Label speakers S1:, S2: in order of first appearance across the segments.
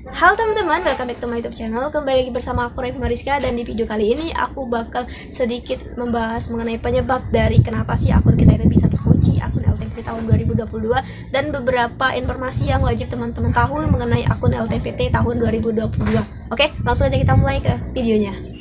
S1: Halo teman-teman, welcome back to my YouTube channel. Kembali lagi bersama aku Raifi Mariska. Dan di video kali ini aku bakal sedikit membahas mengenai penyebab dari kenapa sih akun kita itu bisa terkunci, akun LTMPT tahun 2022, dan beberapa informasi yang wajib teman-teman tahu mengenai akun LTMPT tahun 2022. Oke, langsung aja kita mulai ke videonya.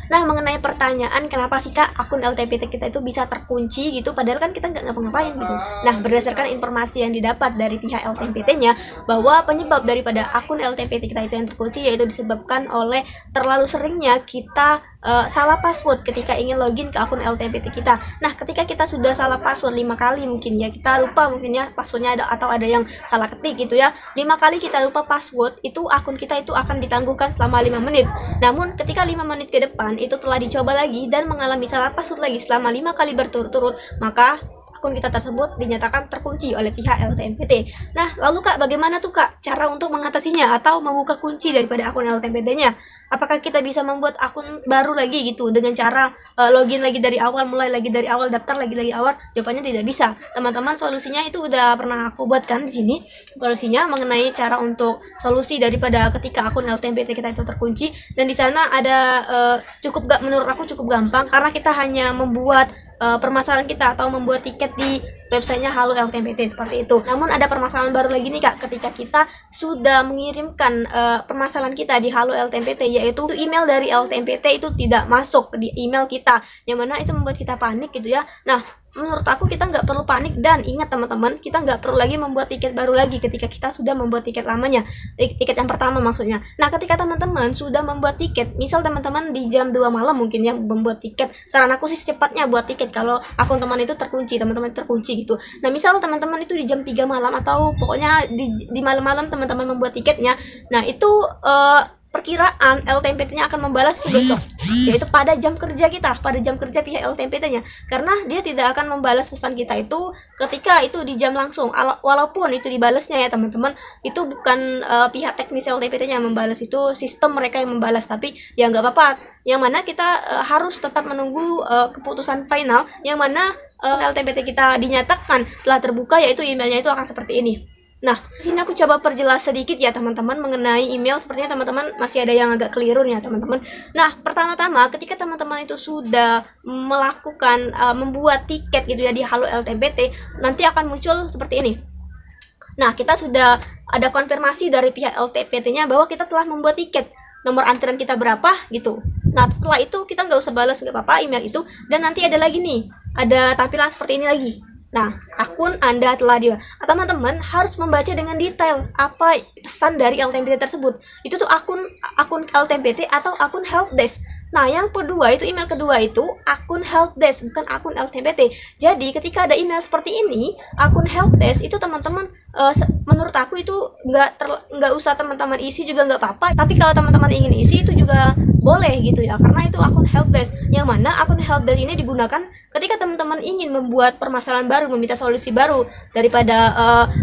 S1: Nah, mengenai pertanyaan kenapa sih kak akun LTMPT kita itu bisa terkunci gitu, padahal kan kita nggak ngapa-ngapain gitu. Nah, berdasarkan informasi yang didapat dari pihak LTMPT-nya, bahwa penyebab daripada akun LTMPT kita itu yang terkunci yaitu disebabkan oleh terlalu seringnya kita salah password ketika ingin login ke akun LTMPT kita. Nah, ketika kita sudah salah password 5 kali mungkin ya, kita lupa mungkin ya passwordnya atau ada yang salah ketik gitu ya, 5 kali kita lupa password, itu akun kita itu akan ditangguhkan selama 5 menit. Namun ketika 5 menit ke depan itu telah dicoba lagi dan mengalami salah password lagi selama 5 kali berturut-turut, maka akun kita tersebut dinyatakan terkunci oleh pihak LTMPT. Nah, lalu kak, bagaimana tuh kak cara untuk mengatasinya atau membuka kunci daripada akun LTMPT-nya? Apakah kita bisa membuat akun baru lagi gitu dengan cara login lagi dari awal, mulai lagi dari awal, daftar lagi awal? Jawabannya tidak bisa. Teman-teman, solusinya itu udah pernah aku buatkan di sini. Solusinya mengenai cara untuk solusi daripada ketika akun LTMPT kita itu terkunci, dan di sana ada menurut aku cukup gampang, karena kita hanya membuat permasalahan kita atau membuat tiket di websitenya Halo LTMPT seperti itu. Namun ada permasalahan baru lagi nih kak, ketika kita sudah mengirimkan permasalahan kita di Halo LTMPT, yaitu email dari LTMPT itu tidak masuk di email kita, yang mana itu membuat kita panik gitu ya. Nah, menurut aku kita nggak perlu panik, dan ingat teman-teman, kita nggak perlu lagi membuat tiket baru lagi ketika kita sudah membuat tiket lamanya, tiket yang pertama maksudnya. Nah, ketika teman-teman sudah membuat tiket, misal teman-teman di jam 2 malam mungkin yang membuat tiket, saran aku sih secepatnya buat tiket kalau akun teman itu terkunci, teman-teman itu terkunci gitu. Nah, misal teman-teman itu di jam 3 malam atau pokoknya di malam-malam teman-teman membuat tiketnya, nah itu perkiraan LTMPT-nya akan membalas itu besok, yaitu pada jam kerja kita, pada jam kerja pihak LTMPT-nya, karena dia tidak akan membalas pesan kita itu ketika itu di jam langsung, walaupun itu dibalasnya ya teman-teman, itu bukan pihak teknis LTMPT-nya yang membalas, itu sistem mereka yang membalas. Tapi ya nggak apa-apa, yang mana kita harus tetap menunggu keputusan final, yang mana LTMPT kita dinyatakan telah terbuka, yaitu emailnya itu akan seperti ini. Nah, di sini aku coba perjelas sedikit ya teman-teman mengenai email. Sepertinya teman-teman masih ada yang agak keliru ya teman-teman. Nah, pertama-tama ketika teman-teman itu sudah melakukan membuat tiket gitu ya di Halo LTMPT, nanti akan muncul seperti ini. Nah, kita sudah ada konfirmasi dari pihak LTMPT-nya bahwa kita telah membuat tiket, nomor antrian kita berapa gitu. Nah, setelah itu kita nggak usah balas, nggak apa-apa email itu, dan nanti ada lagi nih, ada tampilan seperti ini lagi. Nah, akun Anda telah teman-teman harus membaca dengan detail apa pesan dari LTMPT tersebut. Itu tuh akun LTMPT atau akun helpdesk. Nah, yang kedua itu, email kedua itu akun helpdesk, bukan akun LTMPT. Jadi, ketika ada email seperti ini, akun helpdesk itu teman-teman menurut aku itu nggak usah teman-teman isi juga nggak apa-apa. Tapi kalau teman-teman ingin isi itu juga boleh gitu ya, karena itu akun helpdesk. Yang mana akun helpdesk ini digunakan ketika teman-teman ingin membuat permasalahan baru, meminta solusi baru daripada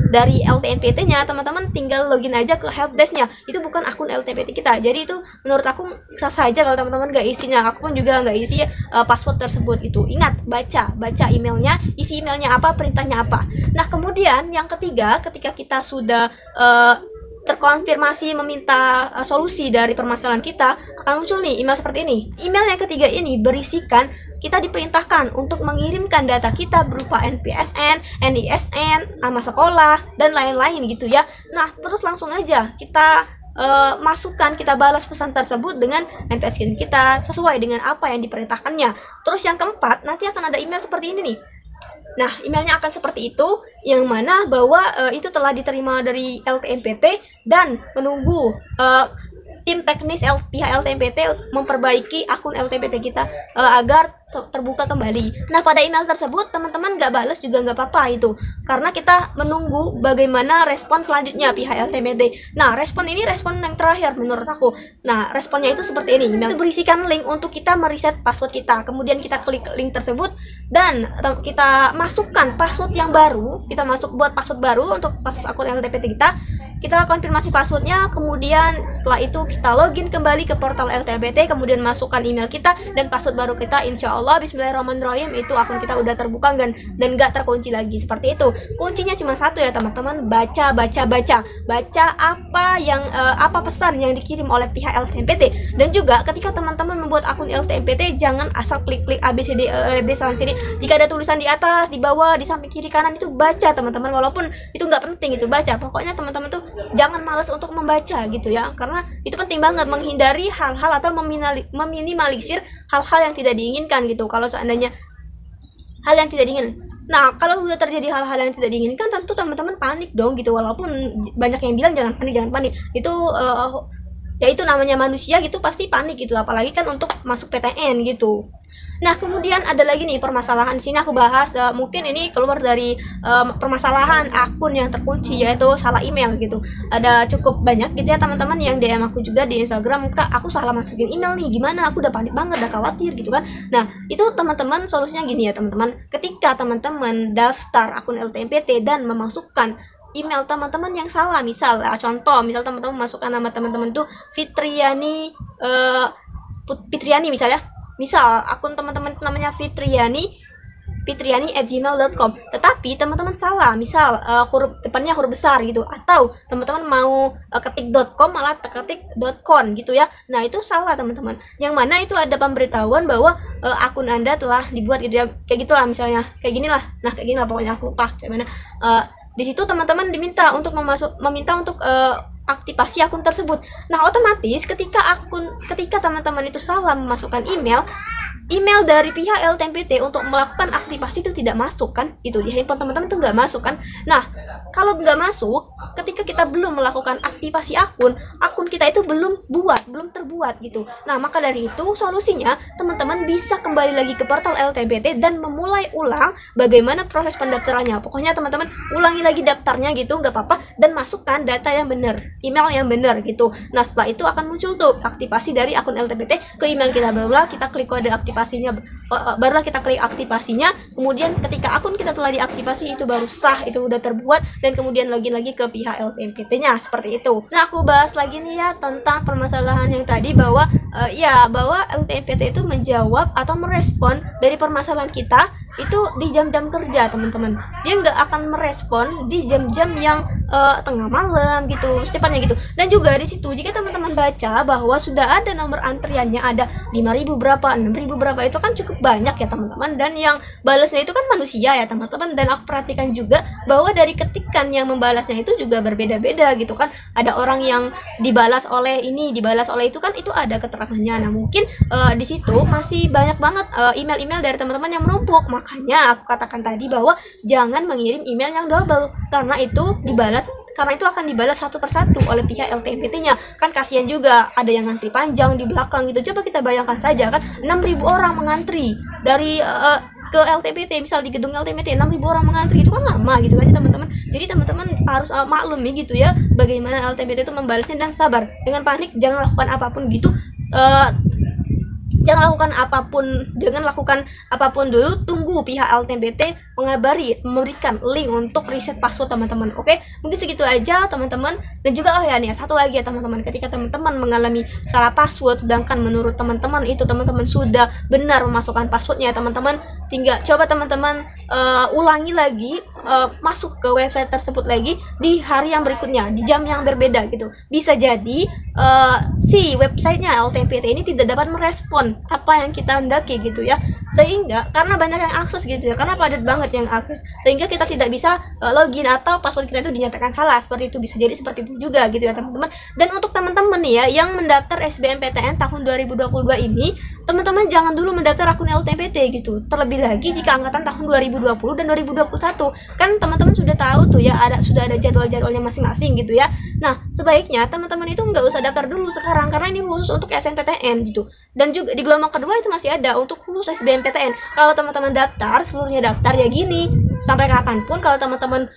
S1: dari LTMPT-nya, teman-teman tinggal login aja ke helpdesk-nya. Itu bukan akun LTMPT kita. Jadi itu menurut aku sah saja kalau teman-teman nggak isinya. Aku pun juga nggak isi password tersebut itu. Ingat, baca emailnya, isi emailnya apa, perintahnya apa. Nah, kemudian yang ketiga, ketika kita sudah terkonfirmasi meminta solusi dari permasalahan kita, akan muncul nih email seperti ini. Email yang ketiga ini berisikan kita diperintahkan untuk mengirimkan data kita berupa NPSN, NISN, nama sekolah, dan lain-lain gitu ya. Nah, terus langsung aja kita masukkan, kita balas pesan tersebut dengan NPSN kita sesuai dengan apa yang diperintahkannya. Terus yang keempat, nanti akan ada email seperti ini nih. Nah, emailnya akan seperti itu, yang mana bahwa itu telah diterima dari LTMPT dan menunggu tim teknis pihak LTMPT memperbaiki akun LTMPT kita agar terbuka kembali. Nah, pada email tersebut teman-teman nggak balas juga nggak apa-apa itu, karena kita menunggu bagaimana respon selanjutnya pihak LTMPT. Nah, respon ini respon yang terakhir menurut aku. Nah, responnya itu seperti ini. Email itu berisikan link untuk kita mereset password kita. Kemudian kita klik link tersebut dan kita masukkan password yang baru. Kita buat password baru untuk password akun LTMPT kita. Kita konfirmasi passwordnya, kemudian setelah itu kita login kembali ke portal LTMPT, kemudian masukkan email kita dan password baru kita, insya Allah, bismillahirrahmanirrahim, itu akun kita udah terbuka dan nggak terkunci lagi. Seperti itu. Kuncinya cuma satu ya teman-teman, baca apa yang apa pesan yang dikirim oleh pihak LTMPT. Dan juga ketika teman-teman membuat akun LTMPT, jangan asal klik-klik ABCD sana sini. Jika ada tulisan di atas, di bawah, di samping kiri kanan, itu baca teman-teman, walaupun itu nggak penting, itu baca. Pokoknya teman-teman tuh jangan malas untuk membaca gitu ya, karena itu penting banget, menghindari hal-hal atau meminimalisir hal-hal yang tidak diinginkan gitu. Kalau seandainya hal yang tidak diinginkan, nah kalau udah terjadi hal-hal yang tidak diinginkan, tentu teman-teman panik dong gitu. Walaupun banyak yang bilang jangan panik, itu ya itu namanya manusia gitu, pasti panik gitu, apalagi kan untuk masuk PTN gitu. Nah, kemudian ada lagi nih permasalahan di sini aku bahas, mungkin ini keluar dari permasalahan akun yang terkunci, yaitu salah email gitu. Ada cukup banyak gitu ya teman-teman yang DM aku juga di Instagram, Kak aku salah masukin email nih, gimana, aku udah panik banget, udah khawatir gitu kan. Nah, itu teman-teman solusinya gini ya teman-teman, ketika teman-teman daftar akun LTMPT dan memasukkan email teman-teman yang salah, misal misal teman-teman masukkan nama teman-teman tuh Fitriani misalnya, misal akun teman-teman namanya fitriani@gmail.com, tetapi teman-teman salah, misal huruf depannya huruf besar gitu, atau teman-teman mau ketik .com malah ketik .con gitu ya. Nah, itu salah teman-teman, yang mana itu ada pemberitahuan bahwa akun Anda telah dibuat gitu ya, kayak gitulah misalnya, kayak ginilah pokoknya aku lupa kayak mana. Di situ teman-teman meminta untuk aktivasi akun tersebut. Nah, otomatis ketika teman-teman itu salah memasukkan email dari pihak LTMPT untuk melakukan aktivasi itu tidak masuk kan, itu di handphone teman-teman itu nggak masuk kan. Nah, kalau nggak masuk, ketika kita belum melakukan aktivasi akun kita itu belum terbuat gitu. Nah, maka dari itu solusinya teman-teman bisa kembali lagi ke portal LTMPT dan memulai ulang bagaimana proses pendaftarannya. Pokoknya teman-teman ulangi lagi daftarnya gitu, nggak apa-apa, dan masukkan data yang benar, email yang benar gitu. Nah, setelah itu akan muncul tuh aktivasi dari akun LTMPT ke email kita, barulah kita klik kode aktivasinya, kemudian ketika akun kita telah diaktifasi, itu baru sah, itu udah terbuat, dan kemudian login lagi ke pihak LTMPT-nya, seperti itu. Nah, aku bahas lagi nih ya tentang permasalahan yang tadi, bahwa bahwa LTMPT itu menjawab atau merespon dari permasalahan kita itu di jam-jam kerja teman-teman. Dia nggak akan merespon di jam-jam yang tengah malam gitu, secepatnya gitu. Dan juga di situ jika teman-teman baca bahwa sudah ada nomor antriannya, ada 5.000 berapa, 6.000 berapa, itu kan cukup banyak ya teman-teman, dan yang balasnya itu kan manusia ya teman-teman. Dan aku perhatikan juga bahwa dari ketikan yang membalasnya itu juga berbeda-beda gitu kan. Ada orang yang dibalas oleh ini, dibalas oleh itu kan, itu ada keterangannya. Nah, mungkin di situ masih banyak banget email-email dari teman-teman yang menumpuk. Makanya aku katakan tadi bahwa jangan mengirim email yang double, karena itu akan dibalas satu persatu oleh pihak LTMPT-nya. Kan kasihan juga, ada yang ngantri panjang di belakang gitu. Coba kita bayangkan saja kan, 6.000 orang mengantri dari ke LTMPT, misal di gedung LTMPT 6.000 orang mengantri, itu kan lama gitu kan ya teman-teman. Jadi teman-teman harus maklum ya gitu ya, bagaimana LTMPT itu membalasnya, dan sabar, dengan panik jangan lakukan apapun gitu. Jangan lakukan apapun dulu, tunggu pihak LTMPT memberikan link untuk reset password teman-teman. Oke, mungkin segitu aja teman-teman. Dan juga nih satu lagi ya teman-teman, ketika teman-teman mengalami salah password sedangkan menurut teman-teman itu teman-teman sudah benar memasukkan passwordnya, teman-teman tinggal coba teman-teman ulangi lagi, masuk ke website tersebut lagi di hari yang berikutnya, di jam yang berbeda gitu. Bisa jadi si websitenya LTMPT ini tidak dapat merespon apa yang kita hendaki gitu ya, sehingga karena banyak yang akses gitu ya, karena padat banget yang akses, sehingga kita tidak bisa login atau password kita itu dinyatakan salah. Seperti itu, bisa jadi seperti itu juga gitu ya teman-teman. Dan untuk teman-teman nih ya yang mendaftar SBMPTN tahun 2022 ini, teman-teman jangan dulu mendaftar akun LTMPT gitu, terlebih lagi jika angkatan tahun 2020 dan 2021 kan teman-teman sudah tahu tuh ya, sudah ada jadwal-jadwalnya masing-masing gitu ya. Nah, sebaiknya teman-teman itu nggak usah daftar dulu sekarang, karena ini khusus untuk SNPTN gitu. Dan juga di gelombang kedua itu masih ada untuk khusus SBMPTN. Kalau teman-teman daftar, seluruhnya daftar ya gini, sampai kapanpun kalau teman-teman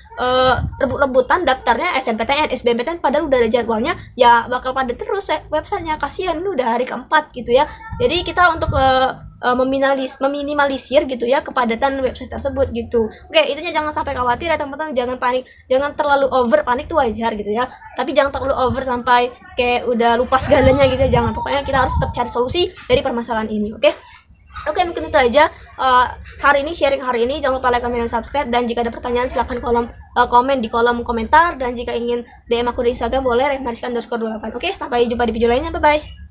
S1: rebut-rebutan daftarnya SNPTN, SBMPTN padahal udah ada jadwalnya, ya bakal pada terus websitenya. Kasihan, ini udah hari keempat gitu ya. Jadi kita untuk meminimalisir gitu ya kepadatan website tersebut gitu. Oke, intinya jangan sampai khawatir ya teman-teman, jangan panik, jangan terlalu over. Panik tuh wajar gitu ya, tapi jangan terlalu over sampai kayak udah lupa segalanya gitu ya, jangan. Pokoknya kita harus tetap cari solusi dari permasalahan ini. Oke. Oke, mungkin itu aja hari ini, sharing hari ini. Jangan lupa like, comment, dan subscribe. Dan jika ada pertanyaan silahkan komen di kolom komentar. Dan jika ingin DM aku di Instagram boleh, @mariska_28. Oke, sampai jumpa di video lainnya. Bye bye.